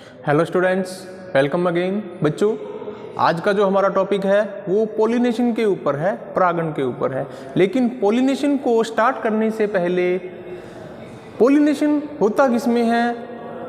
Hello students, welcome again. बच्चों, आज का जो हमारा टॉपिक है वो पोलिनेशन के ऊपर है, परागण के ऊपर है। लेकिन पोलिनेशन को स्टार्ट करने से पहले पोलिनेशन होता किसमें है?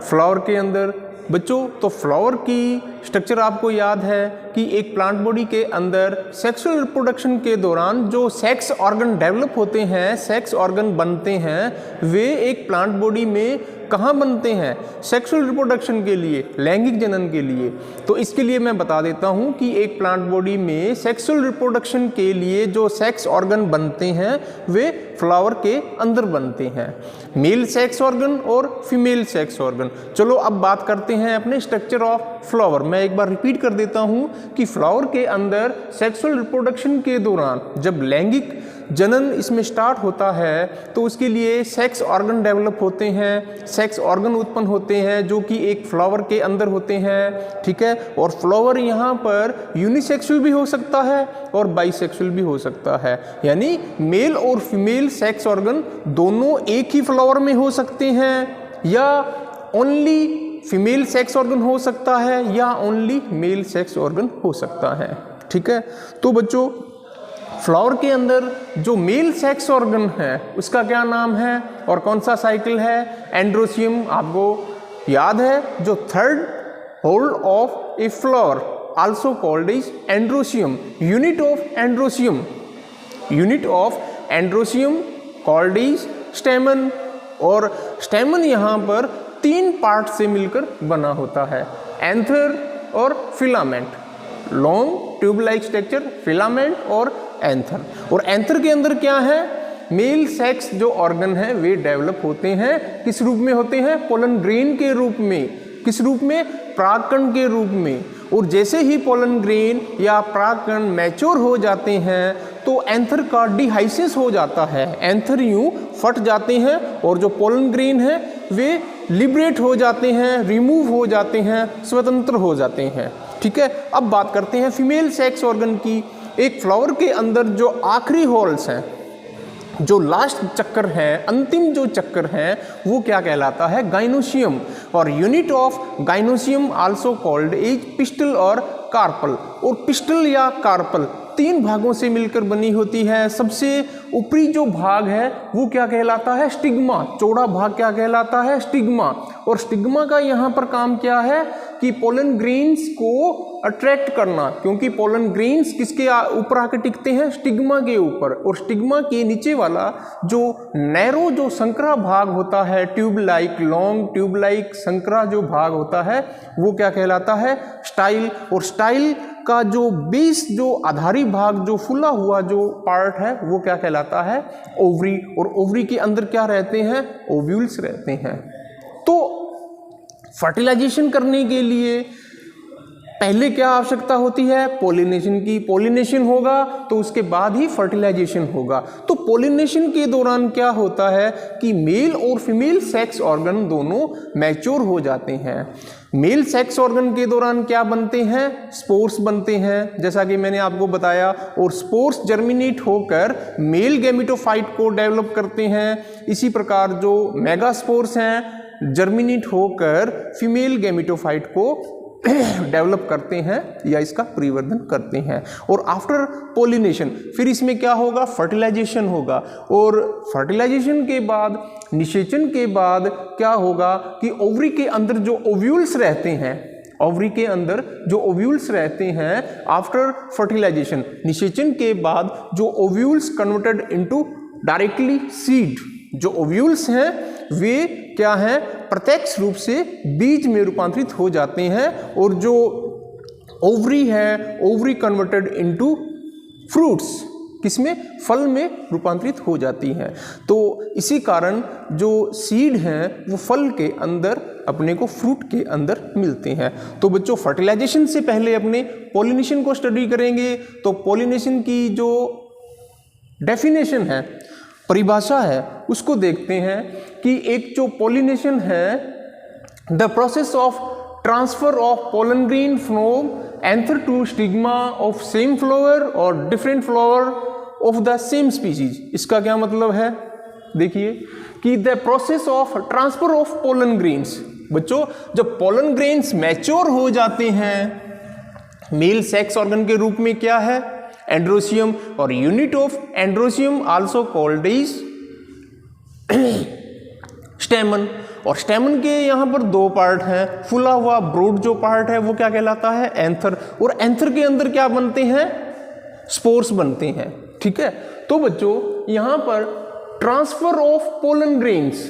फ्लावर के अंदर। बच्चों, तो फ्लावर की स्ट्रक्चर आपको याद है कि एक प्लांट बॉडी के अंदर सेक्सुअल रिप्रोडक्शन के दौरान जो सेक्स ऑर्गन डेवलप होते हैं, सेक्स ऑर्गन बनते हैं, वे एक प्लांट बॉडी में कहाँ बनते हैं? सेक्सुअल रिप्रोडक्शन के लिए, लैंगिक जनन के लिए। तो इसके लिए मैं बता देता हूँ कि एक प्लांट बॉडी में सेक्सुअल रिप्रोडक्शन के लिए जो सेक्स ऑर्गन बनते हैं वे फ्लावर के अंदर बनते हैं, मेल सेक्स ऑर्गन और फीमेल सेक्स ऑर्गन। चलो अब बात करते हैं अपने स्ट्रक्चर ऑफ फ्लावर। मैं एक बार रिपीट कर देता हूँ कि फ्लावर के अंदर सेक्सुअल रिप्रोडक्शन के दौरान जब लैंगिक जनन इसमें स्टार्ट होता है तो उसके लिए सेक्स ऑर्गन डेवलप होते हैं, सेक्स ऑर्गन उत्पन्न होते हैं जो कि एक फ्लावर के अंदर होते हैं, ठीक है। और फ्लावर यहाँ पर यूनिसेक्सुअल भी हो सकता है और बाइसेक्सुअल भी हो सकता है, यानी मेल और फीमेल सेक्स ऑर्गन दोनों एक ही फ्लावर में हो सकते हैं, या ओनली फीमेल सेक्स ऑर्गन हो सकता है, या ओनली मेल सेक्स ऑर्गन हो सकता है, ठीक है। तो बच्चों, फ्लावर के अंदर जो मेल सेक्स ऑर्गन है उसका क्या नाम है और कौन सा साइकिल है? एंड्रोसियम। आपको याद है, जो third whorl of a flower also called is androecium. Unit of androecium called is stamen. और स्टेमन यहाँ पर 3 पार्ट से मिलकर बना होता है, एंथर और filament. Long tube like structure, filament और एंथर। और एंथर के अंदर क्या है? मेल सेक्स जो ऑर्गन है वे डेवलप होते हैं। किस रूप में होते हैं? पोलन ग्रेन के रूप में। किस रूप में? परागकण के रूप में। और जैसे ही पोलन ग्रेन या परागकण मैच्योर हो जाते हैं तो एंथर का डिहाइसिस हो जाता है, एंथर यूं फट जाते हैं और जो पोलन ग्रेन है वे लिबरेट हो जाते हैं, रिमूव हो जाते हैं, स्वतंत्र हो जाते हैं, ठीक है। अब बात करते हैं फीमेल सेक्स ऑर्गन की। एक फ्लावर के अंदर जो आखिरी होल्स हैं, जो लास्ट चक्कर है, अंतिम जो चक्कर है, वो क्या कहलाता है? गाइनोसियम। और unit of gynoecium also called is pistol और कार्पल। और पिस्टल या कार्पल 3 भागों से मिलकर बनी होती है। सबसे ऊपरी जो भाग है वो क्या कहलाता है? स्टिग्मा। चौड़ा भाग क्या कहलाता है? स्टिग्मा। और स्टिग्मा का यहाँ पर काम क्या है कि पोलन ग्रेन्स को अट्रैक्ट करना, क्योंकि पोलन ग्रेन्स किसके ऊपर आकर टिकते हैं? स्टिग्मा के ऊपर। और स्टिग्मा के नीचे वाला जो नैरो जो संकरा भाग होता है, tube like, long tube like संकरा जो भाग होता है वो क्या कहलाता है? स्टाइल। और स्टाइल का जो बेस, जो आधारी भाग, जो फुला हुआ जो पार्ट है वो क्या कहलाता है? ओवरी। और ओवरी के अंदर क्या रहते हैं? ओव्यूल्स रहते हैं। तो फर्टिलाइजेशन करने के लिए पहले क्या आवश्यकता होती है? पोलिनेशन की। पोलिनेशन होगा तो उसके बाद ही फर्टिलाइजेशन होगा। तो पोलिनेशन के दौरान क्या होता है कि मेल और फीमेल सेक्स ऑर्गन दोनों मैच्योर हो जाते हैं। मेल सेक्स ऑर्गन के दौरान क्या बनते हैं? स्पोर्स बनते हैं, जैसा कि मैंने आपको बताया। और स्पोर्स जर्मिनेट होकर मेल गैमेटोफाइट को डेवलप करते हैं। इसी प्रकार जो मेगास्पोर्स हैं जर्मिनेट होकर फीमेल गैमेटोफाइट को डेवलप करते हैं या इसका परिवर्धन करते हैं। और आफ्टर पोलिनेशन फिर इसमें क्या होगा? फर्टिलाइजेशन होगा। और फर्टिलाइजेशन के बाद, निषेचन के बाद क्या होगा कि ओवरी के अंदर जो ओव्यूल्स रहते हैं, ओवरी के अंदर जो ओव्यूल्स रहते हैं आफ्टर फर्टिलाइजेशन, निषेचन के बाद जो ovules converted into directly seed, जो ओव्यूल्स हैं वे क्या हैं? प्रत्यक्ष रूप से बीज में रूपांतरित हो जाते हैं। और जो ओवरी है, ओवरी कन्वर्टेड इनटू फ्रूट्स, किसमें? फल में रूपांतरित हो जाती हैं। तो इसी कारण जो सीड हैं वो फल के अंदर अपने को फ्रूट के अंदर मिलते हैं। तो बच्चों, फर्टिलाइजेशन से पहले अपने पोलिनेशन को स्टडी करेंगे। तो पोलिनेशन की जो डेफिनेशन है, परिभाषा है, उसको देखते हैं कि एक जो पोलिनेशन है, the process of transfer of pollen grain from anther to stigma of same flower और different flower of the same species. इसका क्या मतलब है? देखिए कि the process of transfer of pollen grains, बच्चों जब पोलन ग्रेन्स मैच्योर हो जाते हैं मेल सेक्स ऑर्गन के रूप में क्या है, एंड्रोसियम, और unit of androecium also called is stamen. और स्टेमन के यहाँ पर दो पार्ट हैं, फुला हुआ ब्रूड जो पार्ट है वो क्या कहलाता है, एंथर, और एंथर के अंदर क्या बनते हैं, स्पोर्स बनते हैं। ठीक है, तो बच्चों यहाँ पर ट्रांसफर ऑफ पोलन ग्रेन्स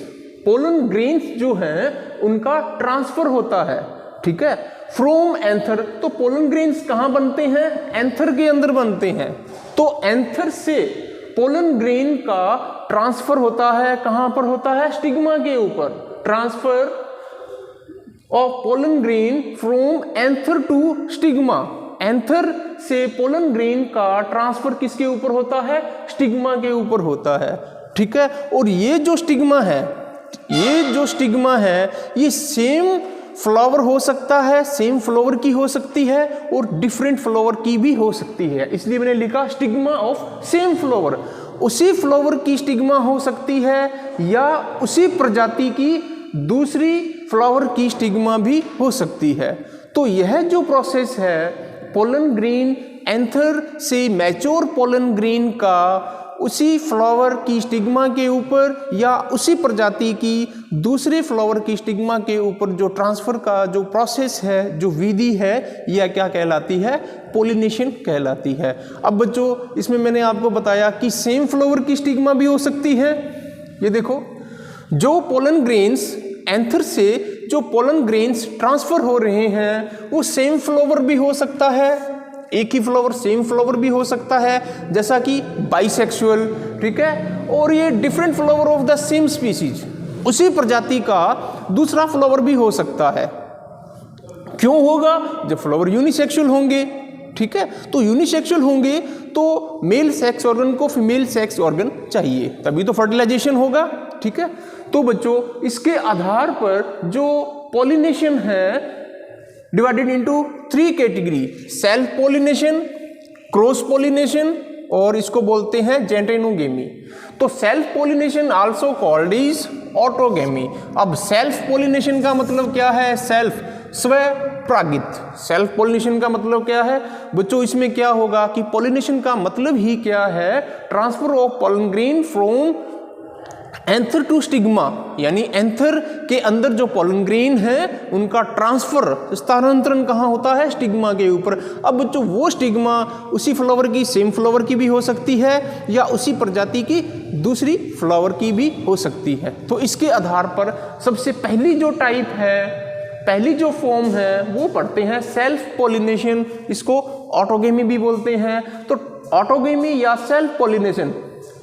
जो हैं उनका ट्रांसफर होता है। ठीक है, फ्रॉम एंथर, तो पोलन ग्रेन्स कहाँ बनते हैं, एंथर के अंदर बनते हैं। तो एंथर से पोलन ग्रेन का ट्रांसफर होता है, कहां पर होता है, स्टिग्मा के ऊपर। Transfer of pollen grain from anther to stigma, anther से पोलन ग्रेन का ट्रांसफर किसके ऊपर होता है, स्टिग्मा के ऊपर होता है। ठीक है, और ये जो स्टिग्मा है ये सेम फ्लावर हो सकता है, सेम फ्लावर की हो सकती है और डिफरेंट फ्लावर की भी हो सकती है, इसलिए मैंने लिखा स्टिग्मा ऑफ सेम फ्लावर। उसी फ्लावर की स्टिग्मा हो सकती है या उसी प्रजाति की दूसरी फ्लावर की स्टिग्मा भी हो सकती है। तो यह जो प्रोसेस है पोलन ग्रेन एंथर से मैच्योर पोलन ग्रेन का उसी फ्लावर की स्टिग्मा के ऊपर या उसी प्रजाति की दूसरे फ्लावर की स्टिग्मा के ऊपर जो ट्रांसफर का जो प्रोसेस है, जो विधि है, यह क्या कहलाती है, पोलिनेशन कहलाती है। अब बच्चों इसमें मैंने आपको बताया कि सेम फ्लावर की स्टिग्मा भी हो सकती है। ये देखो, जो पोलन ग्रेन्स एंथर से जो पोलन ग्रेन्स ट्रांसफर हो रहे हैं वो सेम फ्लावर भी हो सकता है, एक ही फ्लावर सेम फ्लावर भी हो सकता है, जैसा कि बाइसेक्सुअल। ठीक है, और ये different flower of the same species, उसी प्रजाति का दूसरा फ्लावर भी हो सकता है। क्यों होगा, जब फ्लावर यूनिसेक्सुअल होंगे। ठीक है, तो यूनिसेक्सुअल होंगे तो मेल सेक्स ऑर्गन को फीमेल सेक्स ऑर्गन चाहिए, तभी तो फर्टिलाइजेशन होगा। ठीक है, तो बच्चों इसके आधार पर जो पॉलिनेशन है divided into 3 category, self pollination, cross pollination और इसको बोलते हैं जेंटेनोगेमी। तो self pollination also called is autogamy. अब सेल्फ पॉलिनेशन का मतलब क्या है, सेल्फ स्व परागित। सेल्फ पॉलिनेशन का मतलब क्या है बच्चों, इसमें क्या होगा कि पॉलिनेशन का मतलब ही क्या है, transfer of pollen grain from anther to stigma, यानी एंथर के अंदर जो पोलन ग्रेन है उनका ट्रांसफर, स्थानांतरण कहाँ होता है, स्टिग्मा के ऊपर। अब बच्चों वो स्टिग्मा उसी फ्लावर की सेम फ्लावर की भी हो सकती है या उसी प्रजाति की दूसरी फ्लावर की भी हो सकती है। तो इसके आधार पर सबसे पहली जो टाइप है, पहली जो फॉर्म है वो पढ़ते हैं सेल्फ पॉलिनेशन, इसको ऑटोगेमी भी बोलते हैं। तो ऑटोगेमी या self pollination,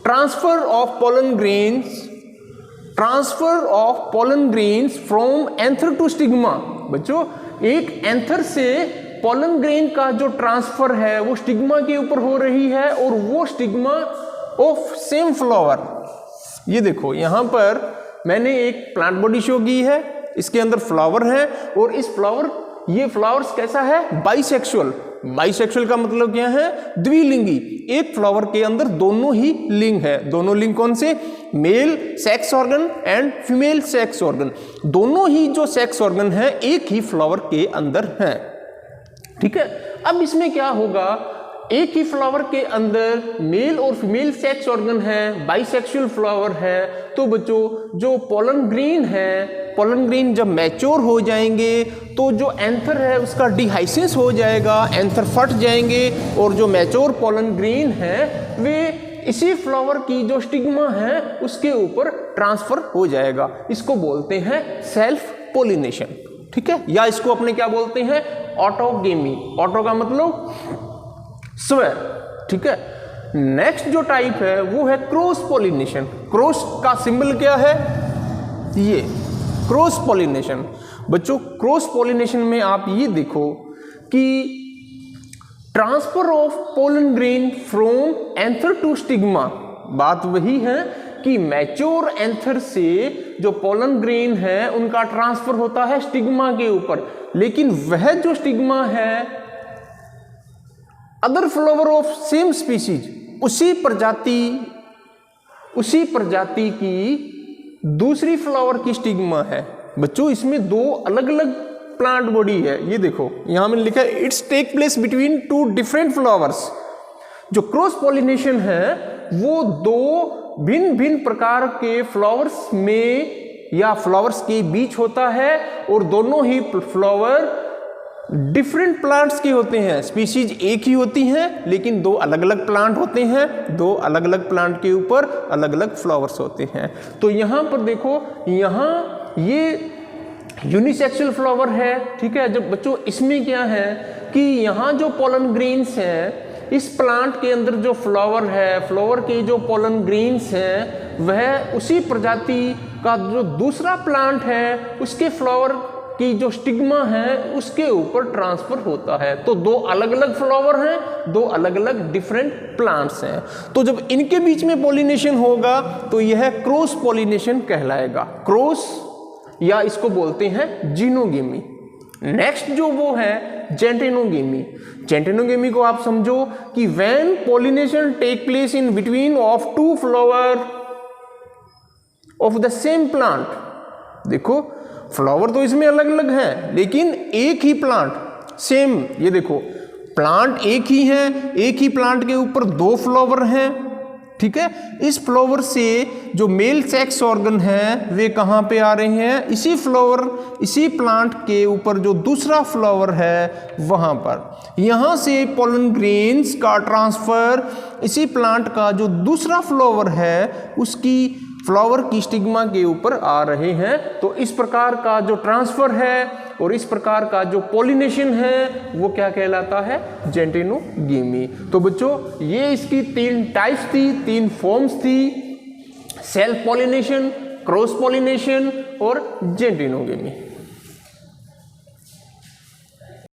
transfer of pollen grains from anther to stigma. बच्चों एक एंथर से पोलन ग्रेन का जो ट्रांसफर है वो स्टिग्मा के ऊपर हो रही है और वो स्टिग्मा ऑफ सेम फ्लावर। ये देखो यहाँ पर मैंने एक प्लांट बॉडी शो की है, इसके अंदर फ्लावर है और इस फ्लावर, ये फ्लावर्स कैसा है, बाइसेक्सुअल। बाइसेक्सुअल का मतलब क्या है, द्विलिंगी। एक फ्लावर के अंदर दोनों ही लिंग है। दोनों लिंग कौन से, male sex organ and female sex organ. दोनों ही जो सेक्स ऑर्गन है एक ही फ्लावर के अंदर है। ठीक है, अब इसमें क्या होगा, एक ही फ्लावर के अंदर मेल और फीमेल सेक्स ऑर्गन है, बाइसेक्सुअल फ्लावर है। तो बच्चों जो पोलन ग्रेन है, पोलन ग्रेन जब मैच्योर हो जाएंगे तो जो एंथर है उसका डिहाइसेंस हो जाएगा, एंथर फट जाएंगे और जो मैच्योर पोलन ग्रेन है वे इसी फ्लावर की जो स्टिग्मा है उसके ऊपर ट्रांसफर हो जाएगा। इसको बोलते हैं सेल्फ पोलिनेशन। ठीक है, या इसको अपने क्या बोलते हैं, ऑटोगेमी। ऑटो का मतलब स्व। ठीक है, नेक्स्ट जो टाइप है वो है क्रॉस पॉलिनेशन। क्रॉस का सिंबल क्या है, ये क्रॉस पॉलिनेशन। बच्चों क्रॉस पॉलिनेशन में आप ये देखो कि transfer of pollen grain from anther to stigma, बात वही है कि मैच्योर एंथर से जो पोलन ग्रेन है उनका ट्रांसफर होता है स्टिग्मा के ऊपर, लेकिन वह जो स्टिग्मा है other flower of same species, उसी प्रजाति की दूसरी फ्लावर की स्टिग्मा है। बच्चों इसमें दो अलग अलग प्लांट बॉडी है। ये देखो यहां मैंने लिखा है it's take place between two different flowers. जो क्रॉस पॉलिनेशन है वो दो भिन्न भिन्न प्रकार के फ्लावर्स में या फ्लावर्स के बीच होता है, और दोनों ही फ्लावर डिफरेंट प्लांट्स के होते हैं। स्पीशीज एक ही होती हैं लेकिन दो अलग अलग प्लांट होते हैं, दो अलग अलग प्लांट के ऊपर अलग अलग फ्लावर्स होते हैं। तो यहाँ पर देखो, यहाँ ये यूनिसेक्सुअल फ्लावर है, ठीक है। जब बच्चों इसमें क्या है कि यहाँ जो पोलन ग्रेन्स हैं, इस प्लांट के अंदर जो फ्लावर है, फ्लावर के जो पोलन ग्रेन्स हैं वह उसी प्रजाति का जो दूसरा प्लांट है उसके फ्लावर की जो स्टिग्मा है उसके ऊपर ट्रांसफर होता है। तो दो अलग अलग फ्लावर हैं, दो अलग अलग डिफरेंट प्लांट्स हैं। तो जब इनके बीच में पॉलिनेशन होगा तो यह क्रॉस पॉलिनेशन कहलाएगा। क्रॉस या इसको बोलते हैं जीनोगेमी। नेक्स्ट जो वो है जेंटेनोगेमी। जेंटेनोगेमी को आप समझो कि when pollination take place in between of two flower of the same plant. देखो फ्लावर तो इसमें अलग अलग हैं लेकिन एक ही प्लांट सेम, ये देखो प्लांट एक ही है, एक ही प्लांट के ऊपर दो फ्लावर हैं, ठीक है। इस फ्लावर से जो मेल सेक्स ऑर्गन है वे कहाँ पे आ रहे हैं, इसी फ्लावर, इसी प्लांट के ऊपर जो दूसरा फ्लावर है वहाँ पर। यहाँ से पोलन ग्रेन्स का ट्रांसफर इसी प्लांट का जो दूसरा फ्लावर है उसकी फ्लावर की स्टिग्मा के ऊपर आ रहे हैं। तो इस प्रकार का जो ट्रांसफर है और इस प्रकार का जो पॉलिनेशन है वो क्या कहलाता है, जेंटेनोगेमी। तो बच्चों ये इसकी तीन टाइप्स थी, तीन फॉर्म्स थी, सेल्फ पॉलिनेशन, क्रॉस पॉलिनेशन और जेंटेनोगेमी।